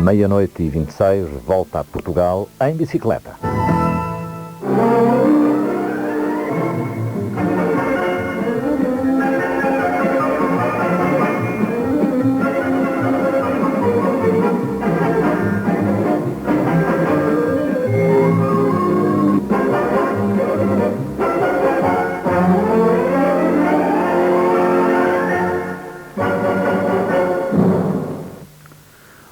Meia-noite e 26, volta a Portugal em bicicleta.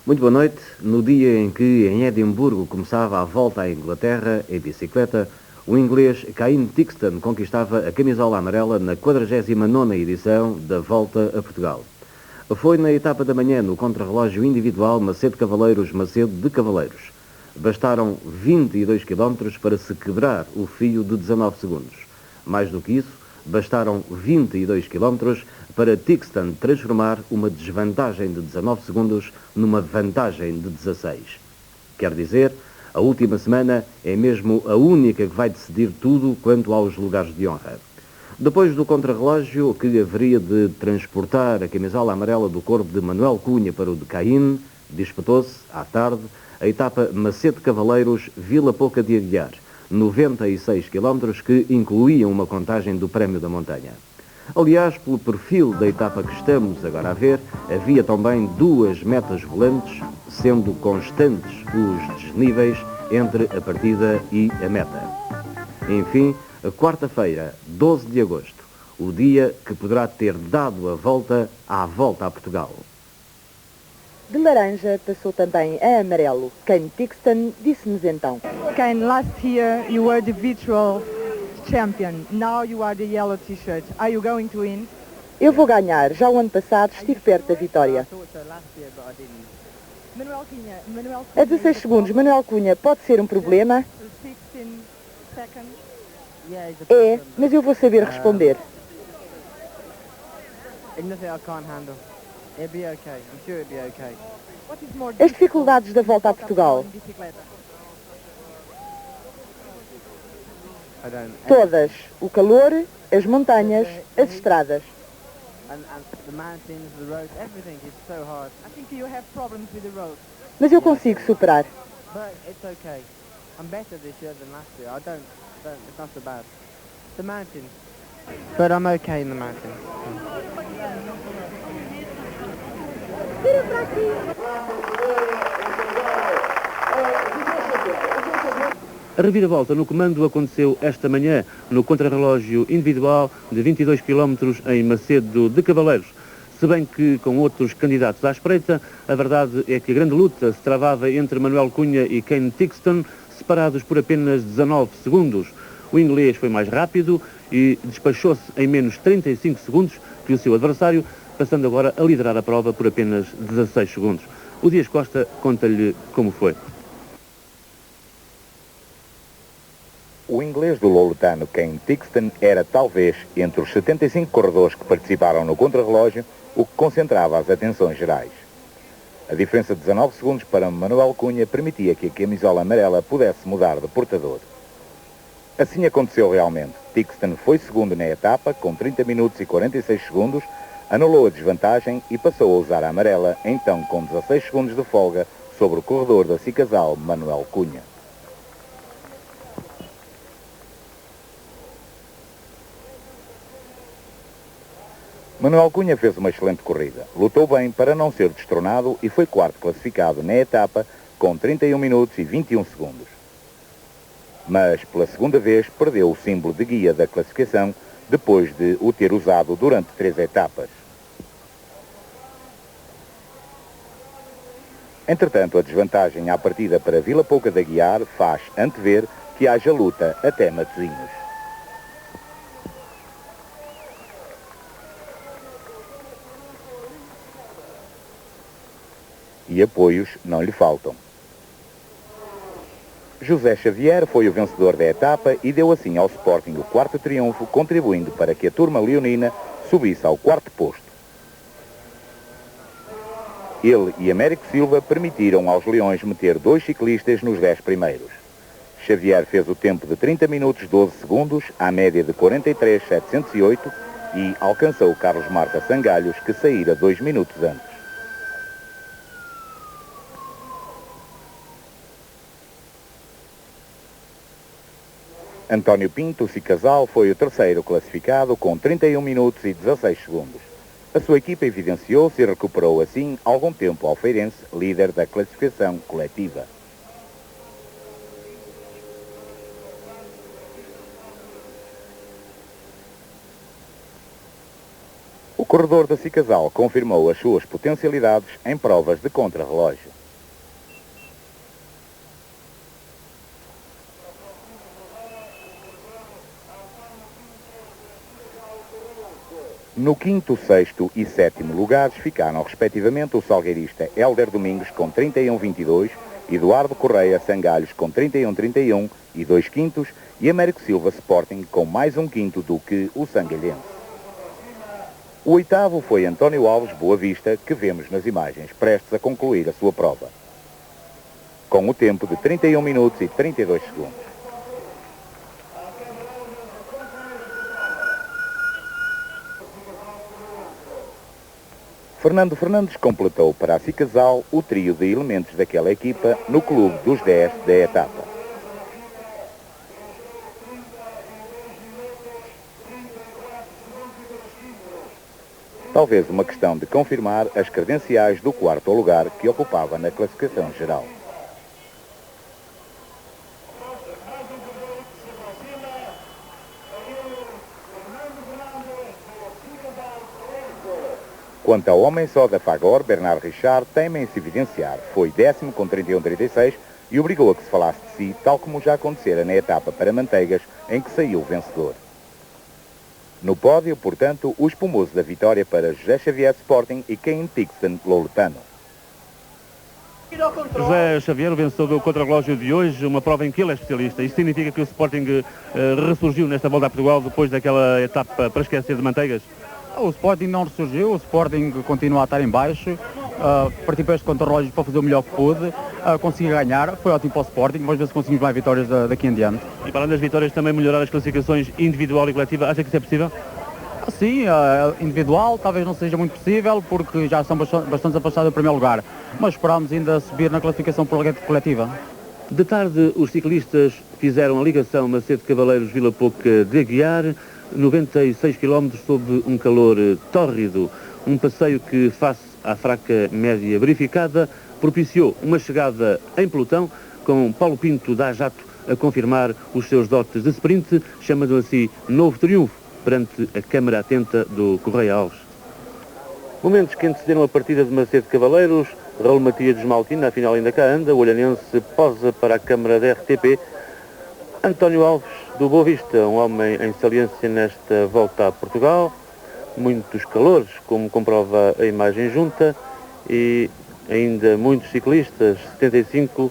Muito boa noite. No dia em que em Edimburgo começava a volta à Inglaterra em bicicleta, o inglês Kane Tixton conquistava a camisola amarela na 49ª edição da Volta a Portugal. Foi na etapa da manhã, no contrarrelógio individual Macedo Cavaleiros-Macedo de Cavaleiros. Bastaram 22 km para se quebrar o fio de 19 segundos. Mais do que isso, bastaram 22 km para Tixton transformar uma desvantagem de 19 segundos numa vantagem de 16. Quer dizer, a última semana é mesmo a única que vai decidir tudo quanto aos lugares de honra. Depois do contrarrelógio, que haveria de transportar a camisola amarela do corpo de Manuel Cunha para o de Caín, disputou-se, à tarde, a etapa Macedo Cavaleiros Vila Pouca de Aguiar, 96 km que incluíam uma contagem do Prémio da Montanha. Aliás, pelo perfil da etapa que estamos agora a ver, havia também duas metas volantes, sendo constantes os desníveis entre a partida e a meta. Enfim, quarta-feira, 12 de agosto, o dia que poderá ter dado a volta à Volta a Portugal. De laranja passou também a amarelo. Kane Tixton disse-nos então: Kane, last year you were the virtual champion. Now you are the yellow t-shirt. Are you going to win? Eu vou ganhar. Já o ano passado estive perto da vitória. A 16 segundos, Manuel Cunha pode ser um problema? É, mas eu vou saber responder. As dificuldades da Volta a Portugal? Todas. O calor, as montanhas, as estradas. Mas eu consigo superar. But I'm okay in the mountains. A reviravolta no comando aconteceu esta manhã no contrarrelógio individual de 22 km em Macedo de Cavaleiros. Se bem que com outros candidatos à espreita, a verdade é que a grande luta se travava entre Manuel Cunha e Kane Tixton, separados por apenas 19 segundos. O inglês foi mais rápido e despachou-se em menos 35 segundos que o seu adversário, passando agora a liderar a prova por apenas 16 segundos. O Dias Costa conta-lhe como foi. O inglês do louretano Kane Tixton era, talvez, entre os 75 corredores que participaram no contrarrelógio, o que concentrava as atenções gerais. A diferença de 19 segundos para Manuel Cunha permitia que a camisola amarela pudesse mudar de portador. Assim aconteceu realmente. Tixton foi segundo na etapa, com 30 minutos e 46 segundos, anulou a desvantagem e passou a usar a amarela, então com 16 segundos de folga, sobre o corredor da Cicasal, Manuel Cunha. Manuel Cunha fez uma excelente corrida. Lutou bem para não ser destronado e foi quarto classificado na etapa, com 31 minutos e 21 segundos. Mas, pela segunda vez, perdeu o símbolo de guia da classificação, depois de o ter usado durante 3 etapas. Entretanto, a desvantagem à partida para Vila Pouca de Aguiar faz antever que haja luta até Matosinhos. E apoios não lhe faltam. José Xavier foi o vencedor da etapa e deu assim ao Sporting o 4º triunfo, contribuindo para que a turma leonina subisse ao 4º posto. Ele e Américo Silva permitiram aos Leões meter 2 ciclistas nos 10 primeiros. Xavier fez o tempo de 30 minutos 12 segundos, à média de 43,708, e alcançou Carlos Marta Sangalhos, que saíra 2 minutos antes. António Pinto Cicasal foi o terceiro classificado com 31 minutos e 16 segundos. A sua equipa evidenciou-se e recuperou assim algum tempo ao Feirense, líder da classificação coletiva. O corredor da Cicasal confirmou as suas potencialidades em provas de contrarrelógio. No quinto, sexto e sétimo lugares ficaram respectivamente o salgueirista Hélder Domingos com 31,22, Eduardo Correia Sangalhos com 31,31 e 2 quintos e Américo Silva Sporting com mais um quinto do que o sangalhense. O oitavo foi António Alves Boa Vista, que vemos nas imagens prestes a concluir a sua prova, com o tempo de 31 minutos e 32 segundos. Fernando Fernandes completou para a Cicasal o trio de elementos daquela equipa no clube dos 10 da etapa. Talvez uma questão de confirmar as credenciais do quarto lugar que ocupava na classificação geral. Quanto ao homem só da Fagor, Bernard Richard teima em se evidenciar. Foi 10º com 31,36 e obrigou a que se falasse de si, tal como já acontecera na etapa para Manteigas, em que saiu vencedor. No pódio, portanto, o espumoso da vitória para José Xavier Sporting e Kane Tixton Louletano. José Xavier, o vencedor do contrarrelógio de hoje, uma prova em que ele é especialista. Isso significa que o Sporting ressurgiu nesta volta a Portugal depois daquela etapa para esquecer de Manteigas? O Sporting não ressurgiu, o Sporting continua a estar em baixo, parti para este contrarrelógio para fazer o melhor que pude, consegui ganhar, foi ótimo para o Sporting, vamos ver se conseguimos mais vitórias daqui em diante. E para além das vitórias também melhorar as classificações individual e coletiva, acha que isso é possível? Sim, individual talvez não seja muito possível porque já estão bastante afastados do primeiro lugar, mas esperamos ainda subir na classificação coletiva. De tarde, os ciclistas fizeram a ligação Macedo Cavaleiros-Vila Pouca de Aguiar, 96 km sob um calor tórrido, um passeio que, face à fraca média verificada, propiciou uma chegada em pelotão, com Paulo Pinto da Jato a confirmar os seus dotes de sprint, chamando assim novo triunfo perante a câmara atenta do Correia Alves. Momentos que antecederam a partida de Macedo Cavaleiros, Raul Matias de Maltina, afinal ainda cá anda, o olhanense posa para a câmara da RTP, António Alves do Boa Vista, um homem em saliência nesta volta a Portugal, muitos calores, como comprova a imagem junta, e ainda muitos ciclistas, 75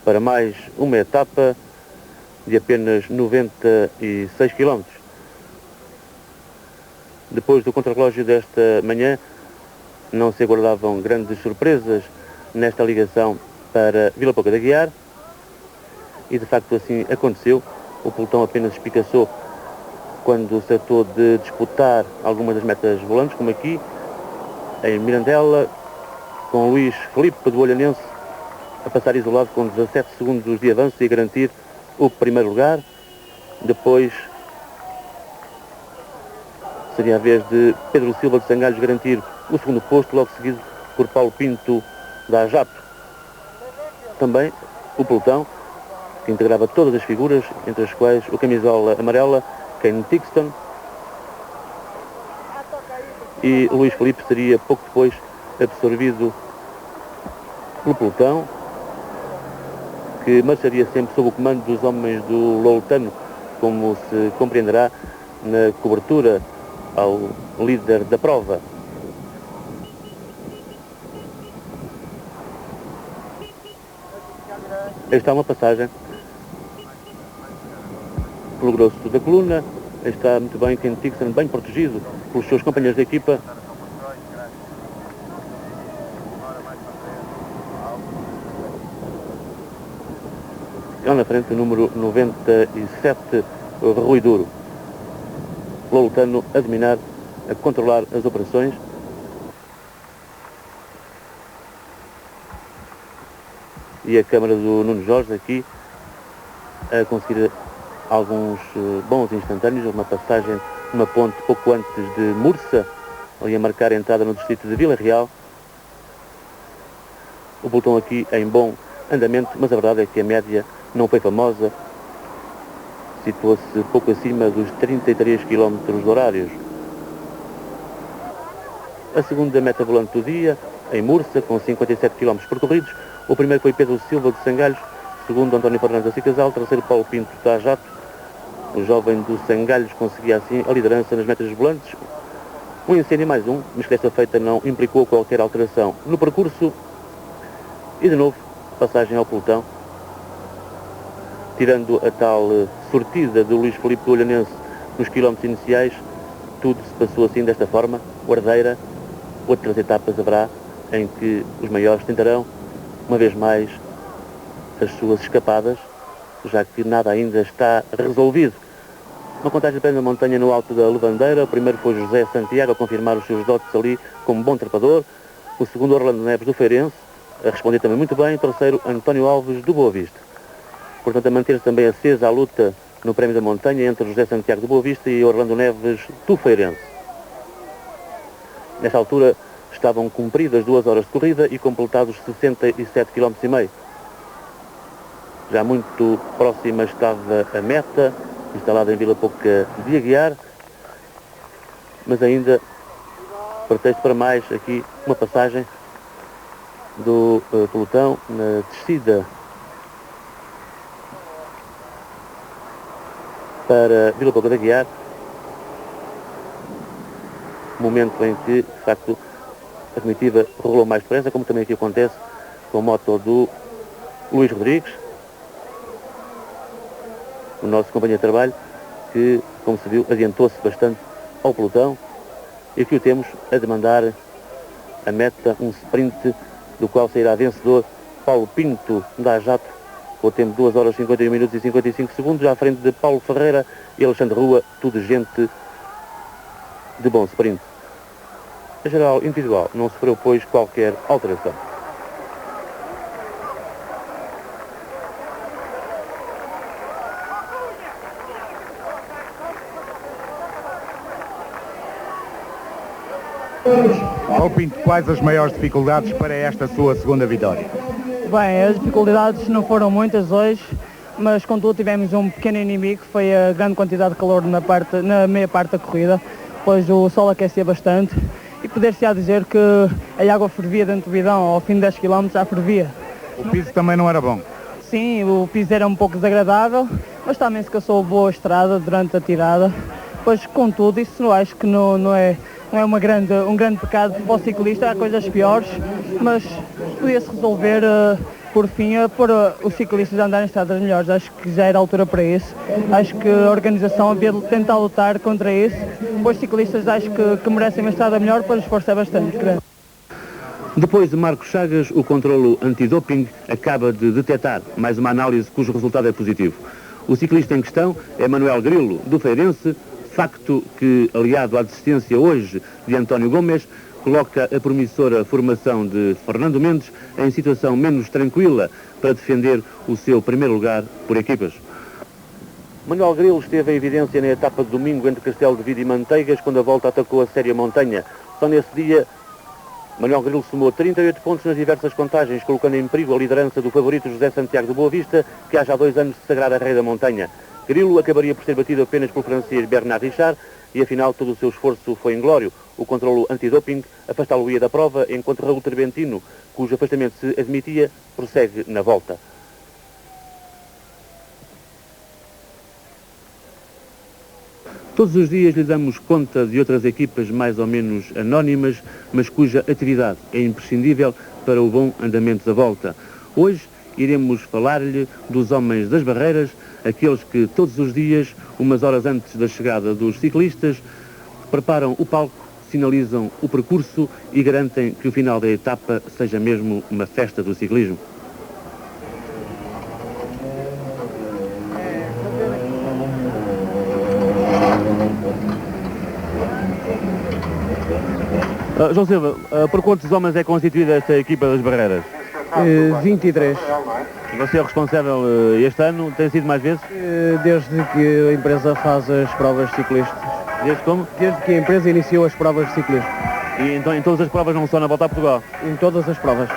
para mais uma etapa de apenas 96 km. Depois do contrarrelógio desta manhã, não se aguardavam grandes surpresas nesta ligação para Vila Pouca de Aguiar, e de facto assim aconteceu. O pelotão apenas espicaçou quando se tratou de disputar algumas das metas volantes, como aqui em Mirandela, com Luís Filipe do Olhanense a passar isolado com 17 segundos de avanço e a garantir o primeiro lugar. Depois seria a vez de Pedro Silva de Sangalhos garantir o segundo posto, logo seguido por Paulo Pinto da Jato. Também o pelotão, que integrava todas as figuras, entre as quais o camisola amarela, Kane Tixton, e Luís Filipe seria pouco depois absorvido pelo pelotão, que marcharia sempre sob o comando dos homens do Louletano, como se compreenderá na cobertura ao líder da prova. Esta é uma passagem pelo grosso da coluna, está muito bem Kane Tixton, bem protegido pelos seus companheiros de equipa. Lá na frente o número 97, Rui Duro. Louletano a dominar, a controlar as operações. E a câmara do Nuno Jorge aqui a conseguir alguns bons instantâneos, uma passagem numa ponte pouco antes de Mursa, ali a marcar a entrada no distrito de Vila Real. O pelotão aqui em bom andamento, mas a verdade é que a média não foi famosa, situou-se pouco acima dos 33 km horários. A segunda meta volante do dia, em Mursa, com 57 km percorridos. O primeiro foi Pedro Silva de Sangalhos, segundo António Fernandes da Cicasal, terceiro Paulo Pinto da Jato. O jovem do Sangalhos conseguia assim a liderança nas metas volantes. Um incêndio mais um, mas que desta feita não implicou qualquer alteração no percurso. E de novo, passagem ao pelotão, tirando a tal sortida do Luís Filipe do Olhanense nos quilómetros iniciais, tudo se passou assim desta forma, guardeira. Outras etapas haverá em que os maiores tentarão, uma vez mais, as suas escapadas, já que nada ainda está resolvido. Uma contagem de pé na montanha no alto da Levandeira. O primeiro foi José Santiago a confirmar os seus dotes ali como bom trepador. O segundo, Orlando Neves do Feirense, a responder também muito bem. O terceiro, António Alves do Boa Vista. Portanto, a manter-se também acesa a luta no Prémio da Montanha entre José Santiago do Boa Vista e Orlando Neves do Feirense. Nesta altura estavam cumpridas 2 horas de corrida e completados 67,5 km. Já muito próxima estava a meta, instalada em Vila Pouca de Aguiar, mas ainda pretexto para mais aqui uma passagem do pelotão na descida para Vila Pouca de Aguiar, momento em que, de facto, a comitiva rolou mais depressa, como também aqui acontece com a moto do Luís Rodrigues, o nosso companheiro de trabalho, que, como se viu, adiantou-se bastante ao pelotão, e aqui o temos a demandar a meta, um sprint do qual sairá vencedor Paulo Pinto da Jato, com o tempo de 2 horas 51 minutos e 55 segundos, já à frente de Paulo Ferreira e Alexandre Rua, tudo gente de bom sprint. A geral individual não sofreu, pois, qualquer alteração. Paulo Pinto, quais as maiores dificuldades para esta sua segunda vitória? Bem, as dificuldades não foram muitas hoje, mas contudo tivemos um pequeno inimigo, que foi a grande quantidade de calor na meia parte da corrida, pois o sol aquecia bastante e poder-se-á dizer que a água fervia dentro do bidão, ao fim de 10 km já fervia. O piso também não era bom? Sim, o piso era um pouco desagradável, mas também se caçou boa estrada durante a tirada, pois contudo isso acho que não é um grande pecado para o ciclista, há coisas piores, mas podia-se resolver por fim a pôr os ciclistas a andar em estradas melhores. Acho que já era a altura para isso. Acho que a organização havia de tentar lutar contra isso, pois os ciclistas acho que merecem uma estrada melhor, pois o esforço é bastante grande. Depois de Marcos Chagas, o controlo antidoping acaba de detectar mais uma análise cujo resultado é positivo. O ciclista em questão é Manuel Grilo, do Feirense, facto que, aliado à desistência hoje de António Gomes, coloca a promissora formação de Fernando Mendes em situação menos tranquila para defender o seu primeiro lugar por equipas. Manuel Grilo esteve em evidência na etapa de domingo entre Castelo de Vide e Manteigas, quando a volta atacou a Séria Montanha. Só nesse dia, Manuel Grilo somou 38 pontos nas diversas contagens, colocando em perigo a liderança do favorito José Santiago de Boa Vista, que há já 2 anos se sagrara rei da montanha. Grilo acabaria por ser batido apenas pelo francês Bernard Richard e, afinal, todo o seu esforço foi inglório. O controlo antidoping afastá-lo-ia da prova, enquanto Raul Treventino, cujo afastamento se admitia, prossegue na volta. Todos os dias lhe damos conta de outras equipas mais ou menos anónimas, mas cuja atividade é imprescindível para o bom andamento da volta. Hoje iremos falar-lhe dos homens das barreiras, aqueles que todos os dias, umas horas antes da chegada dos ciclistas, preparam o palco, sinalizam o percurso e garantem que o final da etapa seja mesmo uma festa do ciclismo. João Silva, por quantos homens é constituída esta equipa das barreiras? 23. E você é o responsável este ano? Tem sido mais vezes? Desde que a empresa faz as provas de ciclistas. Desde como? Desde que a empresa iniciou as provas de ciclismo. E então em todas as provas, não só na volta a Portugal? Em todas as provas.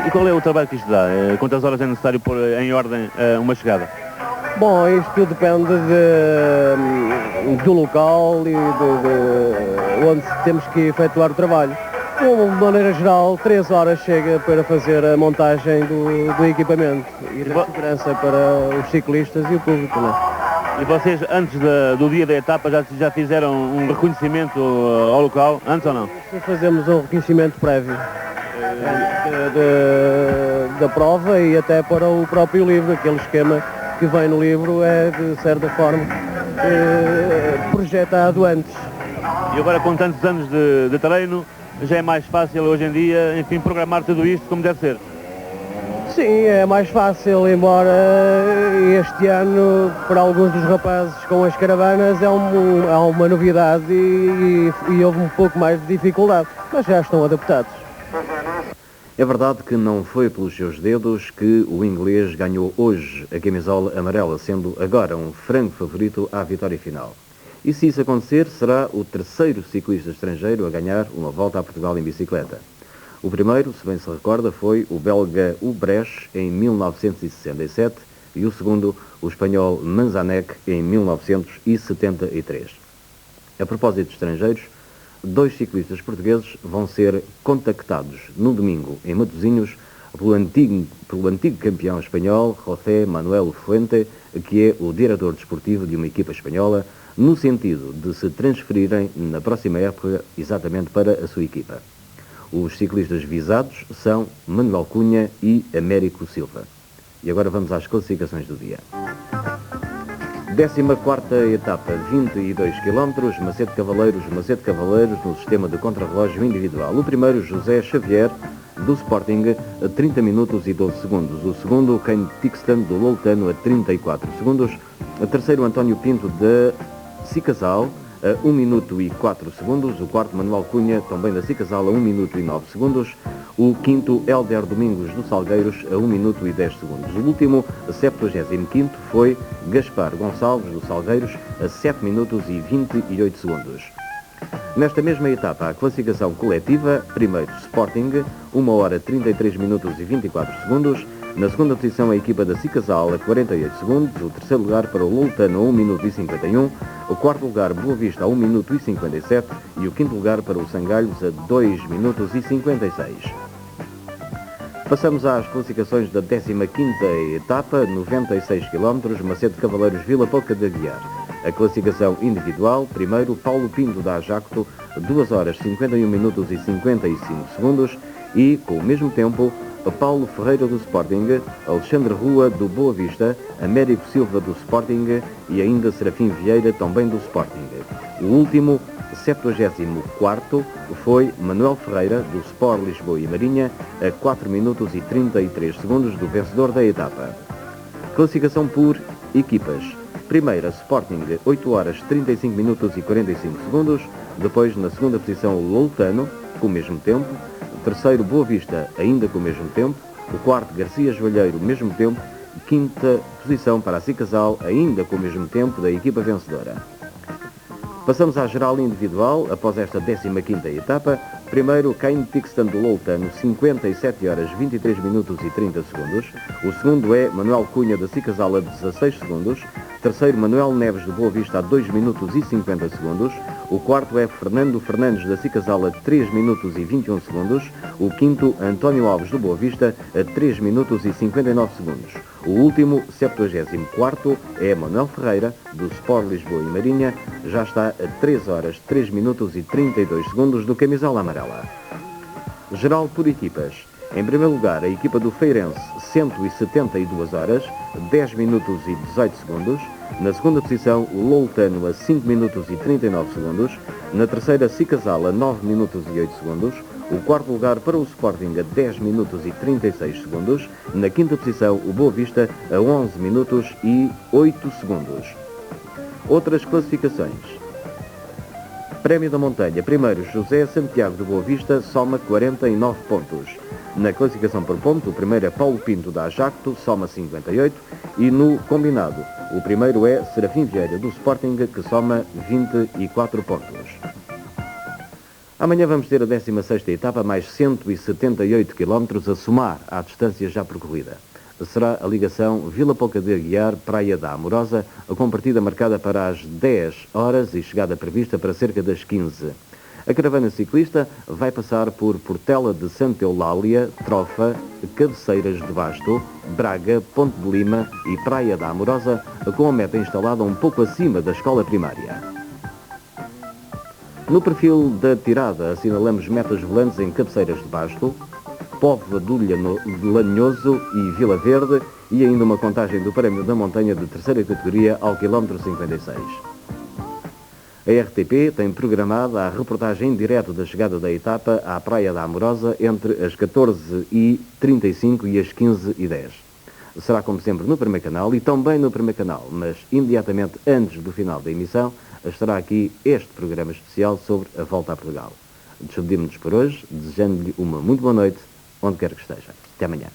E qual é o trabalho que isto dá? Quantas horas é necessário pôr em ordem uma chegada? Bom, isto tudo depende do local e de onde temos que efetuar o trabalho. De maneira geral, 3 horas chega para fazer a montagem do equipamento e da segurança para os ciclistas e o público. Não é? E vocês, antes do dia da etapa, já fizeram um reconhecimento ao local, antes ou não? Fazemos um reconhecimento prévio da prova e até para o próprio livro. Aquele esquema que vem no livro é, de certa forma, projetado antes. E agora, com tantos anos de treino, já é mais fácil hoje em dia, enfim, programar tudo isto como deve ser? Sim, é mais fácil, embora este ano, para alguns dos rapazes com as caravanas, é uma novidade e houve um pouco mais de dificuldade, mas já estão adaptados. É verdade que não foi pelos seus dedos que o inglês ganhou hoje a camisola amarela, sendo agora um franco favorito à vitória final. E se isso acontecer, será o terceiro ciclista estrangeiro a ganhar uma volta a Portugal em bicicleta. O primeiro, se bem se recorda, foi o belga Ubrecht em 1967 e o segundo, o espanhol Manzanek em 1973. A propósito de estrangeiros, 2 ciclistas portugueses vão ser contactados no domingo em Matosinhos pelo antigo campeão espanhol José Manuel Fuente, que é o diretor desportivo de uma equipa espanhola, no sentido de se transferirem na próxima época exatamente para a sua equipa. Os ciclistas visados são Manuel Cunha e Américo Silva. E agora vamos às classificações do dia. 14ª etapa, 22 km, Macedo Cavaleiros no sistema de contrarrelógio individual. O primeiro, José Xavier, do Sporting, a 30 minutos e 12 segundos. O segundo, Kane Tixton, do Loutano, a 34 segundos. O terceiro, António Pinto, da Cicasal, a 1 minuto e 4 segundos. O quarto, Manuel Cunha, também da Cicasal, a 1 minuto e 9 segundos. O quinto, Hélder Domingos, do Salgueiros, a 1 minuto e 10 segundos. O último, 75º, foi Gaspar Gonçalves, do Salgueiros, a 7 minutos e 28 segundos. Nesta mesma etapa, a classificação coletiva, primeiro Sporting, 1 hora 33 minutos e 24 segundos. Na segunda posição, a equipa da Cicasal, a 48 segundos. O terceiro lugar para o Loutano, a 1 minuto e 51. O quarto lugar, Boa Vista, a 1 minuto e 57. E o quinto lugar para o Sangalhos, a 2 minutos e 56. Passamos às classificações da 15ª etapa, 96 km, Macedo Cavaleiros, Vila Pouca de Aguiar. A classificação individual, primeiro, Paulo Pinto da Ajacto, 2 horas 51 minutos e 55 segundos. E, com o mesmo tempo, Paulo Ferreira do Sporting, Alexandre Rua do Boa Vista, Américo Silva do Sporting e ainda Serafim Vieira, também do Sporting. O último, 74º, foi Manuel Ferreira, do Sport Lisboa e Marinha, a 4 minutos e 33 segundos do vencedor da etapa. Classificação por equipas. Primeira, Sporting, 8 horas 35 minutos e 45 segundos. Depois, na segunda posição, o Loutano, com o mesmo tempo. Terceiro, Boa Vista, ainda com o mesmo tempo. O quarto, Garcia Joalheiro, mesmo tempo. Quinta posição para a Cicasal, ainda com o mesmo tempo, da equipa vencedora. Passamos à geral individual, após esta 15ª etapa. Primeiro, Kane Tixton do Loutano, 57 horas 23 minutos e 30 segundos. O segundo é Manuel Cunha da Cicasal, a 16 segundos. Terceiro, Manuel Neves de Boa Vista, a 2 minutos e 50 segundos. O quarto é Fernando Fernandes da Cicasal, a 3 minutos e 21 segundos. O quinto, António Alves de Boa Vista, a 3 minutos e 59 segundos. O último, 74º, é Manuel Ferreira, do Sport Lisboa e Marinha, já está a 3 horas 3 minutos e 32 segundos do camisola amarela. Geral por equipas. Em primeiro lugar, a equipa do Feirense, 172 horas, 10 minutos e 18 segundos. Na segunda posição, o Loutano, a 5 minutos e 39 segundos. Na terceira, Cicasal, a 9 minutos e 8 segundos. O quarto lugar para o Sporting, a 10 minutos e 36 segundos. Na quinta posição, o Boa Vista, a 11 minutos e 8 segundos. Outras classificações. Prémio da Montanha. Primeiro, José Santiago de Boa Vista, soma 49 pontos. Na classificação por pontos, o primeiro é Paulo Pinto da Ajacto, soma 58, e no combinado, o primeiro é Serafim Vieira do Sporting, que soma 24 pontos. Amanhã vamos ter a 16ª etapa, mais 178 km a somar à distância já percorrida. Será a ligação Vila Pouca de Aguiar, Praia da Amorosa, com partida marcada para as 10 horas e chegada prevista para cerca das 15. A caravana ciclista vai passar por Portela de Santa Eulália, Trofa, Cabeceiras de Basto, Braga, Ponte de Lima e Praia da Amorosa, com a meta instalada um pouco acima da escola primária. No perfil da tirada assinalamos metas volantes em Cabeceiras de Basto, Póvoa do Lanhoso e Vila Verde e ainda uma contagem do Prémio da Montanha de terceira categoria ao quilómetro 56. A RTP tem programada a reportagem em direto da chegada da etapa à Praia da Amorosa entre as 14h35 e as 15h10. Será como sempre no primeiro canal e também no primeiro canal, mas imediatamente antes do final da emissão estará aqui este programa especial sobre a volta a Portugal. Despedimos-nos por hoje, desejando-lhe uma muito boa noite, onde quer que esteja. Até amanhã.